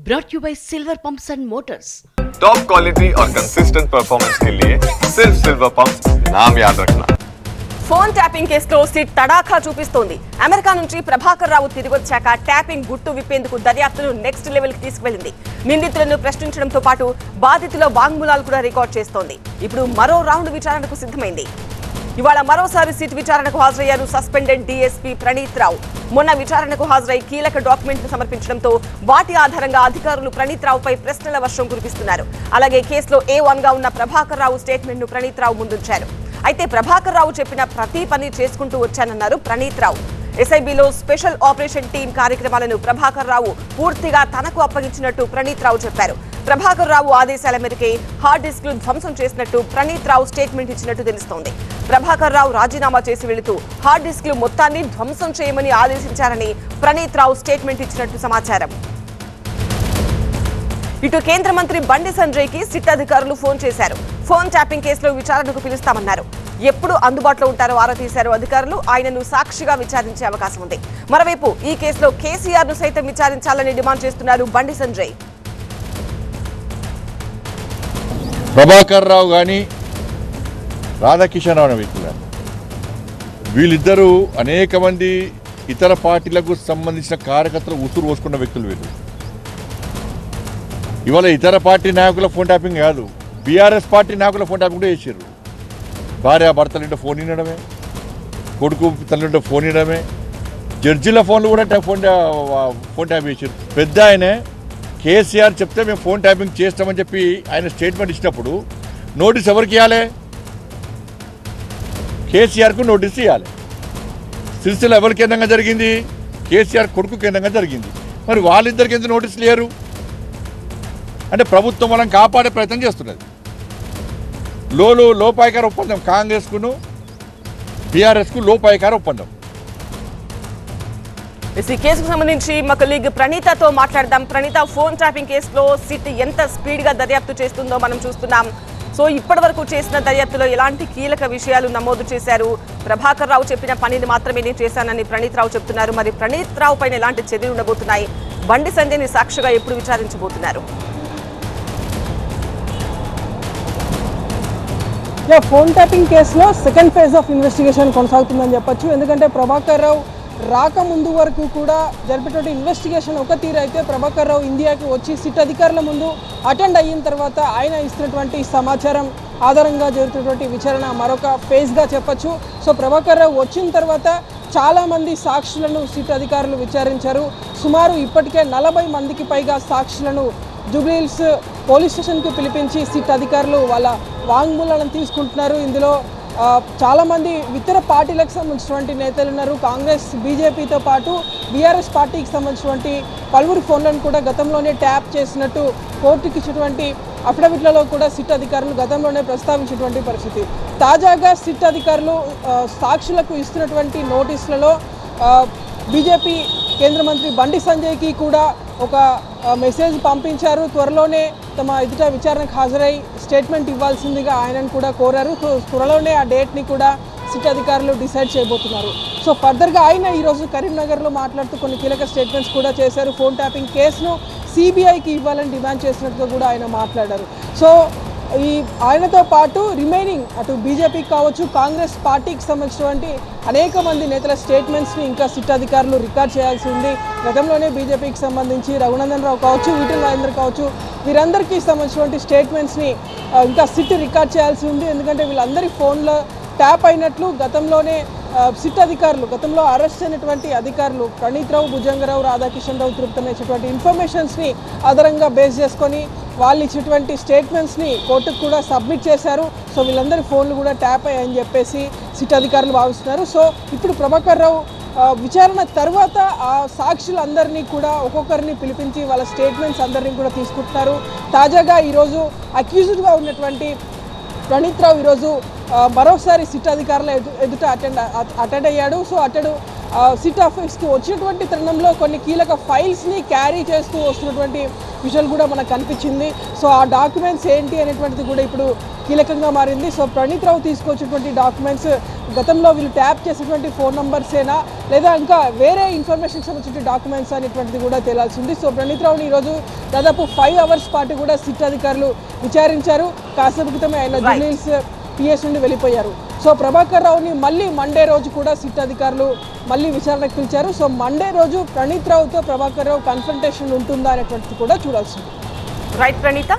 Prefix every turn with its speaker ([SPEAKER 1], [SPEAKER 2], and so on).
[SPEAKER 1] brought you by Silver Pumps and Motors.
[SPEAKER 2] Top quality और consistent performance के लिए सिर्फ सिल्वर पंप्स नाम याद रखना.
[SPEAKER 3] ఫోన్ ట్యాపింగ్ కేసులో సిట్ తడాఖా చూపిస్తోంది. అమెరికా నుంచి ప్రభాకర్ రావు తిరిగి వచ్చాక ట్యాపింగ్ గుట్టు విప్పేందుకు దర్యాప్తును నెక్స్ట్ లెవెల్ కి తీసుకువెళ్లింది. నిందితులను ప్రశ్నించడంతో పాటు బాధితుల వాంగ్మూలాలు కూడా రికార్డ్ చేస్తోంది. ఇప్పుడు మరో రౌండ్ విచారణకు సిద్ధమైంది. ఇవాళ మరోసారి సిట్ విచారణకు హాజరయ్యారు సస్పెండెడ్ డీఎస్పీ ప్రణీత్ రావు. మొన్న విచారణకు హాజరై కీలక డాక్యుమెంట్లు సమర్పించడంతో వాటి ఆధారంగా అధికారులు ప్రణీత్ రావుపై ప్రశ్నల వర్షం కురిపిస్తున్నారు. అలాగే కేసులో A1 గా ఉన్న ప్రభాకర్ రావు స్టేట్మెంట్ ను ప్రణీత్ రావు ముందుంచారు. అయితే ప్రభాకర్ రావు చెప్పిన ప్రతి పని చేసుకుంటూ వచ్చానన్నారు ప్రణీత్ రావు. ఎస్ఐబిలో స్పెషల్ ఆపరేషన్ టీం కార్యక్రమాలను ప్రభాకర్ రావు పూర్తిగా తనకు అప్పగించినట్టు ప్రణీత్ రావు చెప్పారు. ప్రభాకర్ రావు ఆదేశాల మేరకే హార్డ్ డిస్క్లు ధ్వంసం చేసినట్టు ప్రణీత్ రావు స్టేట్మెంట్ ఇచ్చినట్టు తెలుస్తోంది. ప్రభాకర్ రావు రాజీనామా చేసి వెళుతూ హార్డ్ డిస్క్లు మొత్తాన్ని ధ్వంసం చేయమని ఆదేశించారని ప్రణీత్ రావు స్టేట్మెంట్ ఇచ్చినట్టు సమాచారం. ఇటు కేంద్ర మంత్రి బండి సంజయ్ కి సిట్ అధికారులు ఫోన్ చేశారు. ఫోన్ ట్యాపింగ్ కేసులో విచారణకు పిలుస్తామన్నారు. ఎప్పుడు అందుబాటులో ఉంటారో ఆరా తీశారు అధికారులు. ఆయనను సాక్షిగా విచారించే అవకాశం ఉంది. మరోవైపు ఈ కేసులో కేసీఆర్ ను సైతం విచారించాలని డిమాండ్ చేస్తున్నారు బండి సంజయ్.
[SPEAKER 4] ప్రభాకర్ రావు కానీ రాధాకిషన్ రావు అనే వ్యక్తులు కానీ వీళ్ళిద్దరూ అనేక మంది ఇతర పార్టీలకు సంబంధించిన కార్యకర్తలు ఉసురు పోసుకున్న వ్యక్తులు వీళ్ళు. ఇవాళ ఇతర పార్టీ నాయకుల ఫోన్ ట్యాపింగ్ కాదు, బీఆర్ఎస్ పార్టీ నాయకుల ఫోన్ ట్యాపింగ్ కూడా చేశారు. భార్య భర్తలుంటే ఫోన్ వినడమే, కొడుకు తల్లింటే ఫోన్ వినడమే, జడ్జిల ఫోన్లు కూడా ఫోన్ ట్యాప్ చేశారు. పెద్ద ఆయనే కేసీఆర్ చెప్తే మేము ఫోన్ ట్యాపింగ్ చేస్తామని చెప్పి ఆయన స్టేట్మెంట్ ఇచ్చినప్పుడు నోటీస్ ఎవరికి ఇవ్వాలి? కేసీఆర్కు నోటీస్ ఇవ్వాలి. సిరిసిల్ల ఎవరి కేంద్రంగా జరిగింది? కేసీఆర్ కొడుకు కేంద్రంగా జరిగింది. మరి వాళ్ళిద్దరికి ఎందుకు నోటీసులు లేరు? అంటే ప్రభుత్వం వాళ్ళని కాపాడే ప్రయత్నం చేస్తున్నది. లోపాయకార ఒప్పందం, కాంగ్రెస్కును బీఆర్ఎస్కు లోపాయకార ఒప్పందం.
[SPEAKER 3] ఈ కేసుకు సంబంధించి మా కొలీగ్ ప్రణీతతో మాట్లాడదాం. ప్రణీత, ఫోన్ ట్యాపింగ్ కేసులో సిట్ ఎంత స్పీడ్ గా దర్యాప్తు చేస్తుందో మనం చూస్తున్నాం. సో ఇప్పటి వరకు చేసిన దర్యాప్తులో ఎలాంటి కీలక విషయాలు నమోదు చేశారు? ప్రభాకర్ రావు చెప్పిన పనిని మాత్రమే నేను చేశానని ప్రణీత్ రావు చెప్తున్నారు. మరి ప్రణీత్ రావు పైన ఎలాంటి చర్యలు ఉండబోతున్నాయి? బండి సంజయ్ ని సాక్షిగా ఎప్పుడు విచారించబోతున్నారు?
[SPEAKER 5] ఫోన్ ట్యాపింగ్ కేసులో సెకండ్ ఫేజ్ ఆఫ్ ఇన్వెస్టిగేషన్ కొనసాగుతుందని చెప్పొచ్చు. ఎందుకంటే ప్రభాకర్ రావు రాకముందు వరకు కూడా జరిపేటువంటి ఇన్వెస్టిగేషన్ ఒక తీరు అయితే, ప్రభాకర్ రావు ఇండియాకి వచ్చి సిట్ అధికారుల ముందు అటెండ్ అయిన తర్వాత ఆయన ఇస్తున్నటువంటి సమాచారం ఆధారంగా జరుగుతున్నటువంటి విచారణ మరొక ఫేజ్గా చెప్పొచ్చు. సో ప్రభాకర్ రావు వచ్చిన తర్వాత చాలామంది సాక్షులను సిట్ అధికారులు విచారించారు. సుమారు ఇప్పటికే 40 మందికి పైగా సాక్షులను జూబ్లీహిల్స్ పోలీస్ స్టేషన్కు పిలిపించి సిట్ అధికారులు వాళ్ళ వాంగ్మూలాలను తీసుకుంటున్నారు. ఇందులో చాలామంది ఇతర పార్టీలకు సంబంధించినటువంటి నేతలు ఉన్నారు. కాంగ్రెస్, బీజేపీతో పాటు బీఆర్ఎస్ పార్టీకి సంబంధించినటువంటి పలువురు ఫోన్లను కూడా గతంలోనే ట్యాప్ చేసినట్టు కోర్టుకి ఇచ్చినటువంటి అఫిడవిట్లలో కూడా సిట్ అధికారులు గతంలోనే ప్రస్తావించినటువంటి పరిస్థితి. తాజాగా సిట్ అధికారులు సాక్షులకు ఇస్తున్నటువంటి నోటీసులలో బీజేపీ కేంద్ర మంత్రి బండి సంజయ్కి కూడా ఒక మెసేజ్ పంపించారు. త్వరలోనే తమ ఎదుట విచారణకు హాజరై స్టేట్మెంట్ ఇవ్వాల్సిందిగా ఆయనను కూడా కోరారు. త్వరలోనే ఆ డేట్ని కూడా సిట్ అధికారులు డిసైడ్ చేయబోతున్నారు. సో ఫర్దర్గా ఆయన ఈరోజు కరీంనగర్లో మాట్లాడుతూ కొన్ని కీలక స్టేట్మెంట్స్ కూడా చేశారు. ఫోన్ ట్యాపింగ్ కేసును సిబిఐకి ఇవ్వాలని డిమాండ్ చేసినట్టుగా కూడా ఆయన మాట్లాడారు. సో ఆయనతో పాటు రిమైనింగ్ అటు బీజేపీకి కావచ్చు, కాంగ్రెస్ పార్టీకి సంబంధించినటువంటి అనేక మంది నేతల స్టేట్మెంట్స్ని ఇంకా సిట్ అధికారులు రికార్డ్ చేయాల్సి ఉంది. గతంలోనే బీజేపీకి సంబంధించి రఘునందన్ రావు కావచ్చు, ఈటెల రాజేందర్ కావచ్చు, వీరందరికీ సంబంధించినటువంటి స్టేట్మెంట్స్ని ఇంకా సిట్ రికార్డ్ చేయాల్సి ఉంది. ఎందుకంటే వీళ్ళందరి ఫోన్లో ట్యాప్ అయినట్లు గతంలోనే సిట్ అధికారులు, గతంలో అరెస్ట్ అయినటువంటి అధికారులు ప్రణీత్ రావు, భుజంగరావు, రాధాకిషన్ రావు తృప్తన ఇచ్చినటువంటి ఇన్ఫర్మేషన్స్ని ఆధారంగా బేస్ చేసుకొని వాళ్ళు ఇచ్చినటువంటి స్టేట్మెంట్స్ని కోర్టుకు కూడా సబ్మిట్ చేశారు. సో వీళ్ళందరి ఫోన్లు కూడా ట్యాప్ అయ్యాయని చెప్పేసి సిట్ అధికారులు భావిస్తున్నారు. సో ఇప్పుడు ప్రభాకర్ రావు విచారణ తర్వాత ఆ సాక్షులందరినీ కూడా ఒక్కొక్కరిని పిలిపించి వాళ్ళ స్టేట్మెంట్స్ అందరినీ కూడా తీసుకుంటున్నారు. తాజాగా ఈరోజు అక్యూజ్డ్గా ఉన్నటువంటి ప్రణీత్ రావు ఈరోజు మరోసారి సిట్ అధికారుల ఎదుట అటెండ్ అయ్యాడు. సో అతడు సిట్ ఆఫీస్కి వచ్చినటువంటి తరుణంలో కొన్ని కీలక ఫైల్స్ని క్యారీ చేస్తూ వస్తున్నటువంటి విషయాలు కూడా మనకు కనిపించింది. సో ఆ డాక్యుమెంట్స్ ఏంటి అనేటువంటిది కూడా ఇప్పుడు కీలకంగా మారింది. సో ప్రణీత్ రావు తీసుకొచ్చినటువంటి డాక్యుమెంట్స్ గతంలో వీళ్ళు ట్యాప్ చేసేటువంటి ఫోన్ నంబర్సేనా లేదా ఇంకా వేరే ఇన్ఫర్మేషన్ సంబంధించిన డాక్యుమెంట్స్ అనేటువంటిది కూడా తేలాల్సింది. సో ప్రణీత్ రావుని ఈరోజు దాదాపు 5 hours పాటు కూడా సిట్ అధికారులు విచారించారు. కాసేపు క్రితమే ఆయన జూబ్లీహిల్స్ పిఎస్ నుండి వెళ్ళిపోయారు. సో ప్రభాకర్ రావుని మళ్ళీ మండే రోజు కూడా సిట్ అధికారులు మళ్ళీ విచారణకు పిలిచారు. సో మండే రోజు ప్రణీత్ రావుతో ప్రభాకర్ రావు కన్ఫrontation ఉంటుందా అనేటువంటిది కూడా చూడాల్సింది.
[SPEAKER 3] రైట్ ప్రణీత.